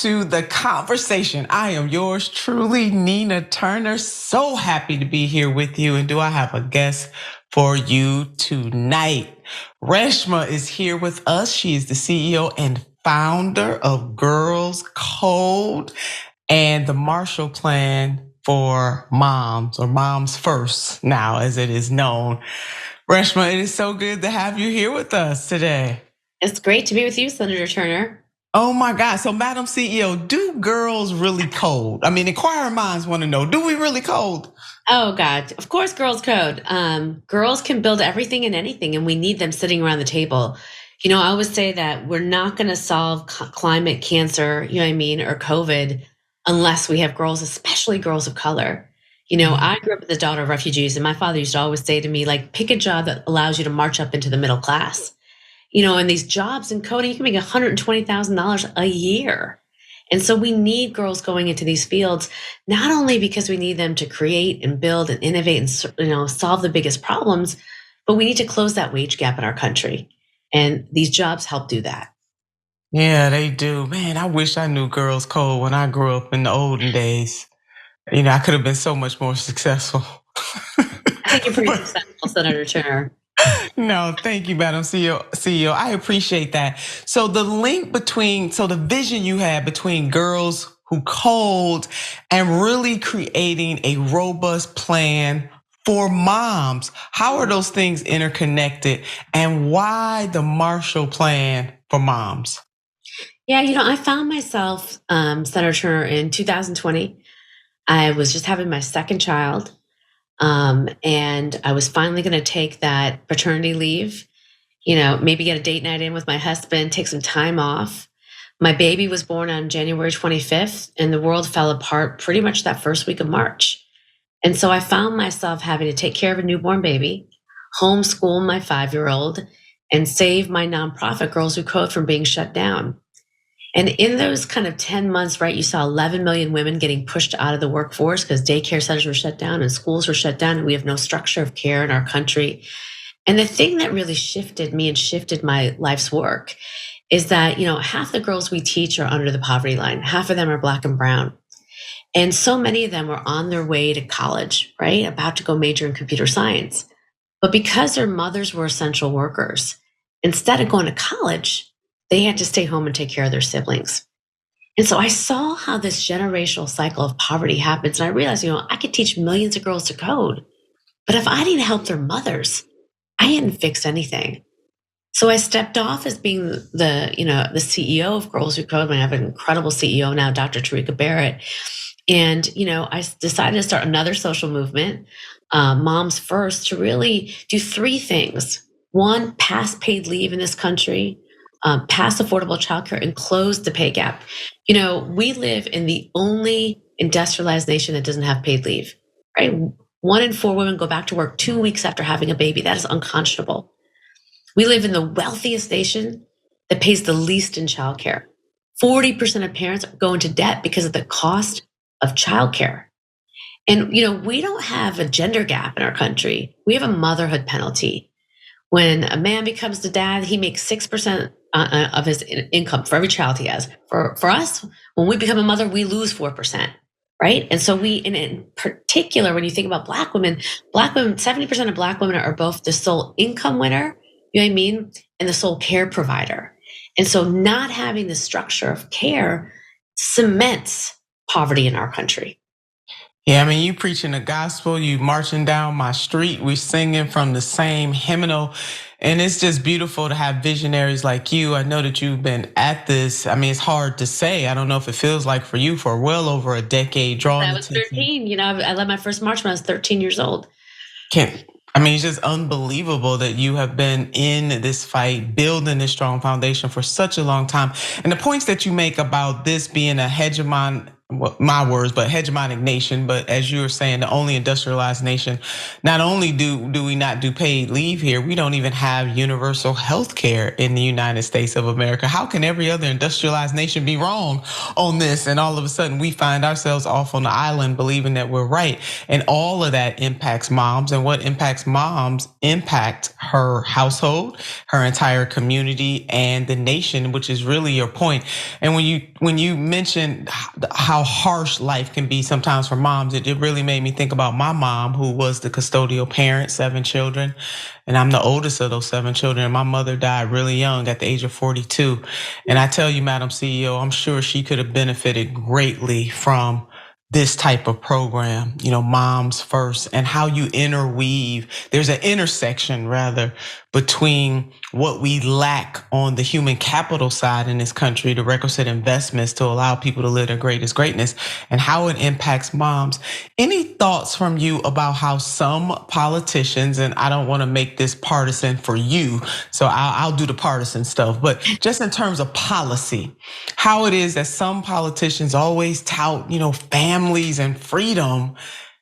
to the conversation. I am yours truly, Nina Turner. So happy to be here with you. And do I have a guest for you tonight? Reshma is here with us. She is the CEO and founder of Girls Code and the Marshall Plan for Moms, or Moms First now as it is known. Reshma, it is so good to have you here with us today. It's great to be with you, Senator Turner. Oh my God, so Madam CEO, do girls really code? I mean, inquiring minds wanna know, do we really code? Oh God, of course girls code. Girls can build everything and anything, and we need them sitting around the table. You know, I always say that we're not gonna solve climate, cancer, you know what I mean, or COVID, unless we have girls, especially girls of color. You know, I grew up as the daughter of refugees, and my father used to always say to me, like, pick a job that allows you to march up into the middle class. You know, and these jobs in coding, you can make $120,000 a year. And so we need girls going into these fields, not only because we need them to create and build and innovate and solve the biggest problems, but we need to close that wage gap in our country. And these jobs help do that. Yeah, they do. Man, I wish I knew girls code when I grew up in the olden days. You know, I could have been so much more successful. I think you're pretty successful, Senator Turner. No, thank you, Madam CEO. I appreciate that. So the link between, so the vision you had between Girls Who Code and really creating a robust plan for moms. How are those things interconnected, and why the Marshall Plan for Moms? Yeah, you know, I found myself, Senator Turner, in 2020. I was just having my second child. And I was finally going to take that paternity leave, you know, maybe get a date night in with my husband, take some time off. My baby was born on January 25th, and the world fell apart pretty much that first week of March. And so I found myself having to take care of a newborn baby, homeschool my 5-year-old, and save my nonprofit Girls Who Code from being shut down. And in those kind of 10 months, right, you saw 11 million women getting pushed out of the workforce because daycare centers were shut down and schools were shut down, and we have no structure of care in our country. And the thing that really shifted me and shifted my life's work is that, you know, half the girls we teach are under the poverty line, half of them are Black and brown. And so many of them were on their way to college, right, about to go major in computer science. But because their mothers were essential workers, instead of going to college, they had to stay home and take care of their siblings. And so I saw how this generational cycle of poverty happens. And I realized, you know, I could teach millions of girls to code, but if I didn't help their mothers, I hadn't fixed anything. So I stepped off as being the CEO of Girls Who Code. I have an incredible CEO now, Dr. Tarika Barrett. And, you know, I decided to start another social movement, Moms First, to really do 3 things. 1, pass paid leave in this country. Pass affordable childcare, and close the pay gap. You know, we live in the only industrialized nation that doesn't have paid leave, right? 1 in 4 women go back to work 2 weeks after having a baby. That is unconscionable. We live in the wealthiest nation that pays the least in childcare. 40% of parents go into debt because of the cost of childcare. And, you know, we don't have a gender gap in our country. We have a motherhood penalty. When a man becomes the dad, he makes 6% of his income for every child he has. For us, when we become a mother, we lose 4%, right? And so in particular, when you think about Black women, 70% of Black women are both the sole income winner, you know what I mean, and the sole care provider. And so not having the structure of care cements poverty in our country. Yeah, I mean, you preaching the gospel, you marching down my street, we singing from the same hymnal. And it's just beautiful to have visionaries like you. I know that you've been at this. I mean, it's hard to say. I don't know if it feels like for you for well over a decade drawing. I was 13, you know, I led my first march when I was 13 years old. I mean, it's just unbelievable that you have been in this fight, building this strong foundation for such a long time. And the points that you make about this being a well, my words, but hegemonic nation. But as you were saying, the only industrialized nation. Not only do we not do paid leave here, we don't even have universal health care in the United States of America. How can every other industrialized nation be wrong on this? And all of a sudden we find ourselves off on the island believing that we're right. And all of that impacts moms, and what impacts moms impact her household, her entire community, and the nation, which is really your point. And when you mentioned how harsh life can be sometimes for moms, it really made me think about my mom, who was the custodial parent, 7 children, and I'm the oldest of those 7 children. And my mother died really young at the age of 42. And I tell you, Madam CEO, I'm sure she could have benefited greatly from this type of program, Moms First, and how you interweave. There's an intersection rather between what we lack on the human capital side in this country, the requisite investments to allow people to live their greatest greatness, and how it impacts moms. Any thoughts from you about how some politicians, and I don't want to make this partisan for you, so I'll do the partisan stuff, but just in terms of policy, how it is that some politicians always tout, families and freedom,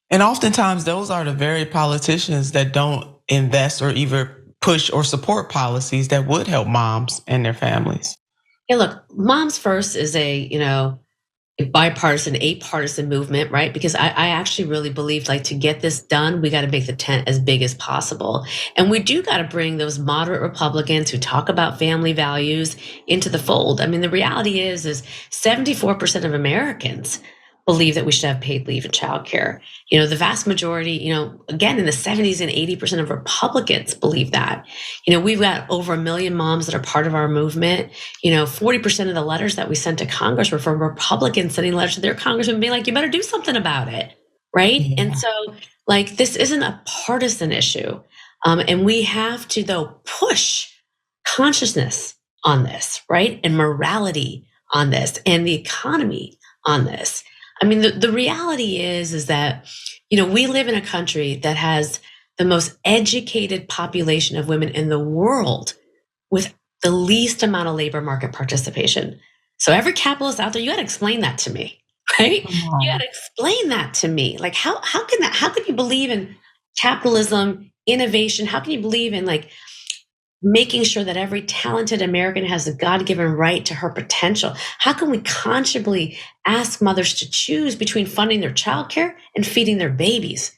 and oftentimes those are the very politicians that don't invest or either push or support policies that would help moms and their families. Yeah, look, Moms First is a bipartisan, partisan movement, right? Because I actually really believe, like, to get this done, we got to make the tent as big as possible. And we do got to bring those moderate Republicans who talk about family values into the fold. I mean, the reality is 74% of Americans believe that we should have paid leave and childcare. The vast majority, again, in the 70s and 80% of Republicans believe that. We've got over 1 million moms that are part of our movement. 40% of the letters that we sent to Congress were from Republicans sending letters to their congressmen being like, you better do something about it, right? Yeah. And so, like, this isn't a partisan issue. And we have to, though, push consciousness on this, right? And morality on this, and the economy on this. I mean, the reality is that, we live in a country that has the most educated population of women in the world with the least amount of labor market participation. So every capitalist out there, you got to explain that to me, right? You got to explain that to me. Like, how can you believe in capitalism, innovation? How can you believe in, like, making sure that every talented American has a God-given right to her potential? How can we consciously ask mothers to choose between funding their childcare and feeding their babies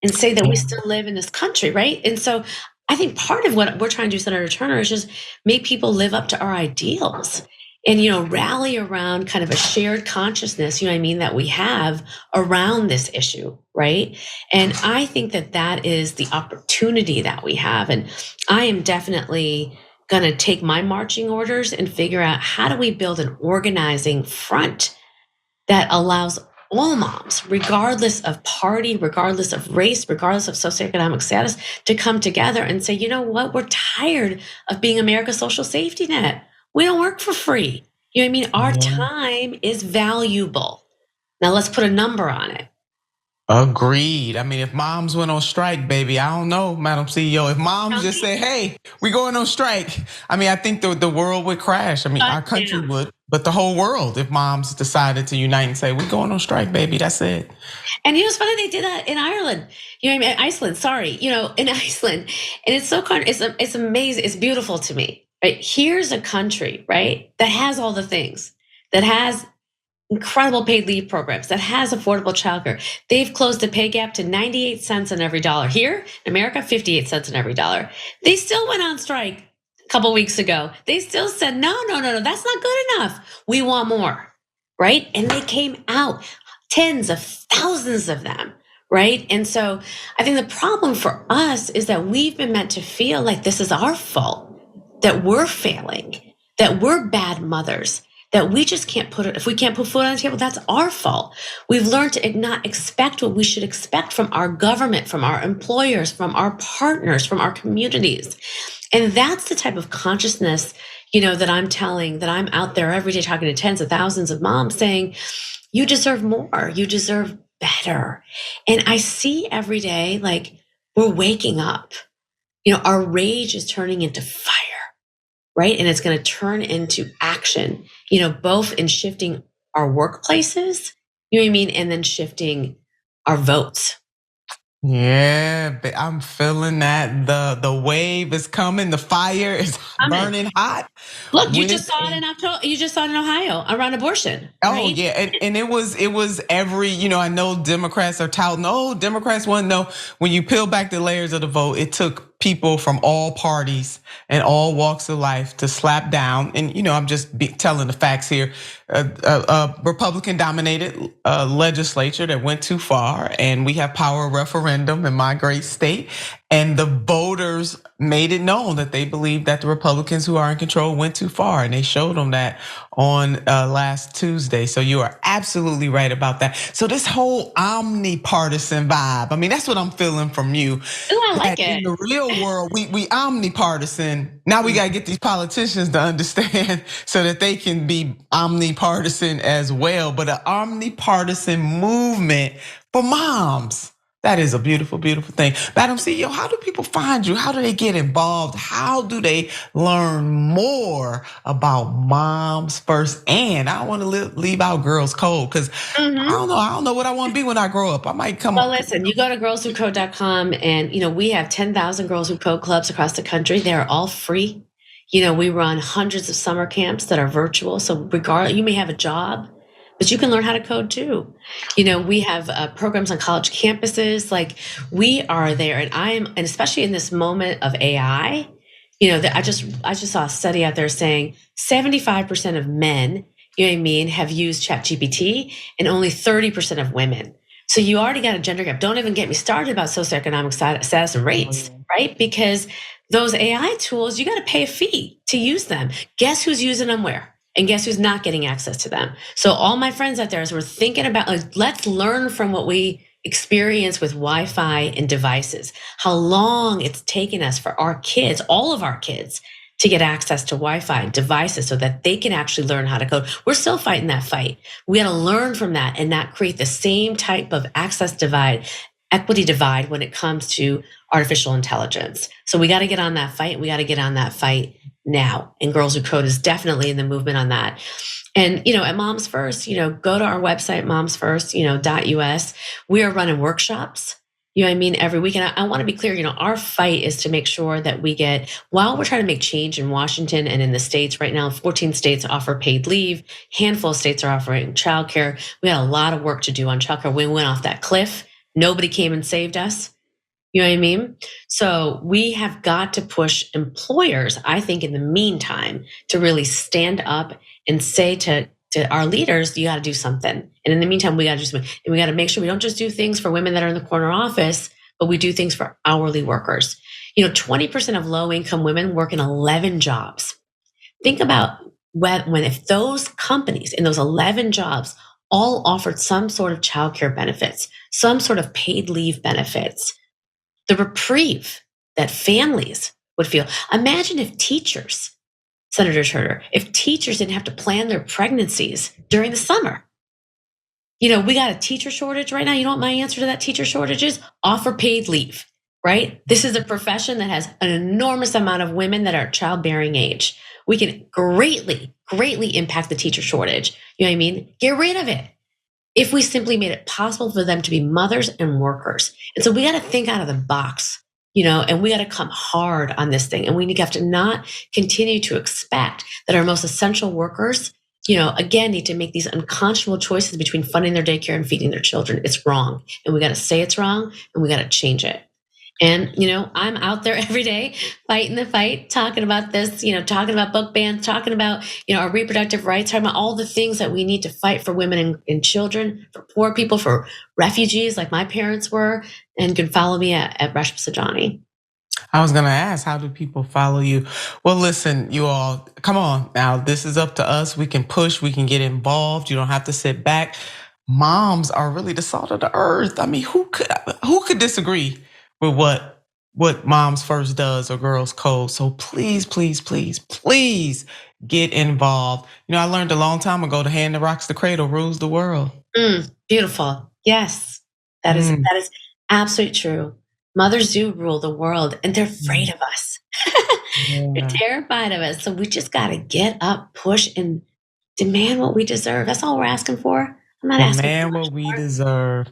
and say that we still live in this country, right? And so I think part of what we're trying to do, Senator Turner, is just make people live up to our ideals and, rally around kind of a shared consciousness, that we have around this issue, right? And I think that is the opportunity that we have. And I am definitely gonna take my marching orders and figure out, how do we build an organizing front that allows all moms, regardless of party, regardless of race, regardless of socioeconomic status, to come together and say, you know what, we're tired of being America's social safety net. We don't work for free. Our time is valuable. Now let's put a number on it. Agreed. I mean, if moms went on strike, baby, I don't know, Madam CEO. If moms just say, hey, we going on strike, I think the world would crash. Our country would, but the whole world, if moms decided to unite and say, we're going on strike, baby, that's it. And it's funny, they did that in Ireland. Iceland, sorry, in Iceland. And it's it's amazing, it's beautiful to me. Right? Here's a country, right, that has all the things, that has incredible paid leave programs, that has affordable childcare. They've closed the pay gap to 98 cents on every dollar. Here in America, 58 cents on every dollar. They still went on strike a couple weeks ago. They still said, no, that's not good enough. We want more, right? And they came out, tens of thousands of them, right? And so I think the problem for us is that we've been meant to feel like this is our fault, that we're failing, that we're bad mothers, that we just can't if we can't put food on the table, that's our fault. We've learned to not expect what we should expect from our government, from our employers, from our partners, from our communities. And that's the type of consciousness, that I'm out there every day talking to tens of thousands of moms saying, you deserve more, you deserve better. And I see every day, like, we're waking up. Our rage is turning into fire, right? And it's going to turn into action, both in shifting our workplaces, you know what I mean? And then shifting our votes. Yeah, I'm feeling that the wave is coming. The fire is burning hot. Look, you With just saw it a in October. You just saw it in Ohio around abortion, Oh right? yeah, and it was every, I know Democrats are touting, oh, Democrats won. No, when you peel back the layers of the vote, it took people from all parties and all walks of life to slap down. And I'm just telling the facts here. A Republican dominated legislature that went too far, and we have power referendum in my great state. And the voters made it known that they believed that the Republicans who are in control went too far, and they showed them that on last Tuesday. So you are absolutely right about that. So this whole omnipartisan vibe, I mean, that's what I'm feeling from you. Oh, I like That in it. the real world, we omnipartisan. Now we gotta get these politicians to understand so that they can be omnipartisan as well. But an omnipartisan movement for moms. That is a beautiful, beautiful thing. Madam CEO, how do people find you? How do they get involved? How do they learn more about moms first? And I don't want to leave out girls cold because I don't know what I want to be when I grow up. I might come Well, up. listen, you go to girlswhocode.com and we have 10,000 Girls Who Code clubs across the country. They're all free. We run hundreds of summer camps that are virtual. So regardless, you may have a job, but you can learn how to code too. We have programs on college campuses. Like we are there, and especially in this moment of AI. I just saw a study out there saying 75% of men, have used ChatGPT, and only 30% of women. So you already got a gender gap. Don't even get me started about socioeconomic status and rates, right? Because those AI tools, you got to pay a fee to use them. Guess who's using them where? And guess who's not getting access to them? So all my friends out there, as we're thinking about, let's learn from what we experience with Wi-Fi and devices, how long it's taken us for our kids, all of our kids, to get access to Wi-Fi and devices so that they can actually learn how to code. We're still fighting that fight. We got to learn from that and not create the same type of access divide, equity divide when it comes to artificial intelligence. So we got to get on that fight. We got to get on that fight now. And Girls Who Code is definitely in the movement on that. And, at Moms First, go to our website, momsfirst.us. We are running workshops. Every week. And I want to be clear, our fight is to make sure that while we're trying to make change in Washington and in the states right now, 14 states offer paid leave, handful of states are offering childcare. We had a lot of work to do on childcare. We went off that cliff. Nobody came and saved us. You know what I mean? So we have got to push employers, I think, in the meantime, to really stand up and say to our leaders, you got to do something. And in the meantime, we got to do something. And we got to make sure we don't just do things for women that are in the corner office, but we do things for hourly workers. 20% of low income women work in 11 jobs. Think about if those companies in those 11 jobs all offered some sort of childcare benefits, some sort of paid leave benefits, the reprieve that families would feel. Imagine if teachers, Senator Turner, if teachers didn't have to plan their pregnancies during the summer. We got a teacher shortage right now. You know what my answer to that teacher shortage is? Offer paid leave, right? This is a profession that has an enormous amount of women that are childbearing age. We can greatly, greatly impact the teacher shortage. You know what I mean? Get rid of it if we simply made it possible for them to be mothers and workers. And so we got to think out of the box, and we got to come hard on this thing. And we have to not continue to expect that our most essential workers, again, need to make these unconscionable choices between funding their daycare and feeding their children. It's wrong. And we got to say it's wrong and we got to change it. And, I'm out there every day fighting the fight, talking about this, talking about book bans, talking about, our reproductive rights, talking about all the things that we need to fight for women and children, for poor people, for refugees like my parents were. And you can follow me at Reshma Saujani. I was gonna ask, how do people follow you? Well, listen, you all, come on now. This is up to us. We can push, we can get involved. You don't have to sit back. Moms are really the salt of the earth. I mean, who could disagree with what Moms First does or Girls Code? So please, please, please, please get involved. I learned a long time ago, the hand that rocks the cradle rules the world. Beautiful. Yes, that is absolutely true. Mothers do rule the world and they're afraid of us. They're terrified of us. So we just got to get up, push, and demand what we deserve. That's all we're asking for. I'm not asking for Demand much what we more. deserve.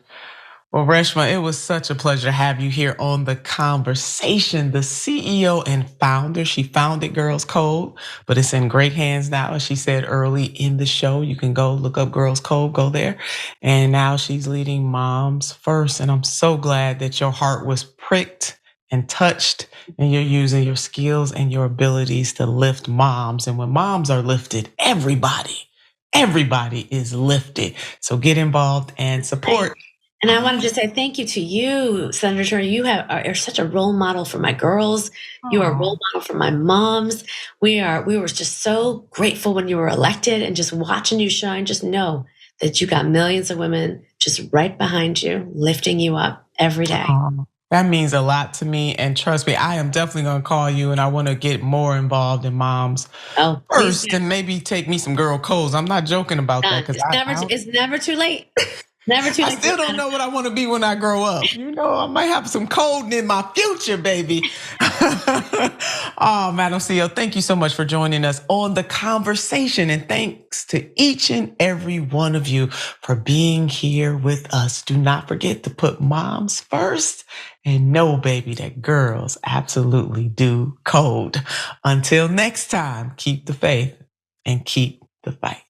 Well, Reshma, it was such a pleasure to have you here on The Conversation, the CEO and founder. She founded Girls Code, but it's in great hands now. As she said early in the show, you can go look up Girls Code, go there. And now she's leading Moms First. And I'm so glad that your heart was pricked and touched, and you're using your skills and your abilities to lift moms. And when moms are lifted, everybody is lifted. So get involved and support. And I wanted to say thank you to you, Senator Turner. You are such a role model for my girls. You are a role model for my moms. We were just so grateful when you were elected, and just watching you shine. Just know that you got millions of women just right behind you, lifting you up every day. That means a lot to me, and trust me, I am definitely gonna call you, and I want to get more involved in moms first, and maybe take me some girl codes. I'm not joking about that, because it's never too late. Never too I late. still don't know what I want to be when I grow up. You know, I might have some code in my future, baby. Oh, Madam CEO, thank you so much for joining us on The Conversation. And thanks to each and every one of you for being here with us. Do not forget to put moms first, and know, baby, that girls absolutely do code. Until next time, keep the faith and keep the fight.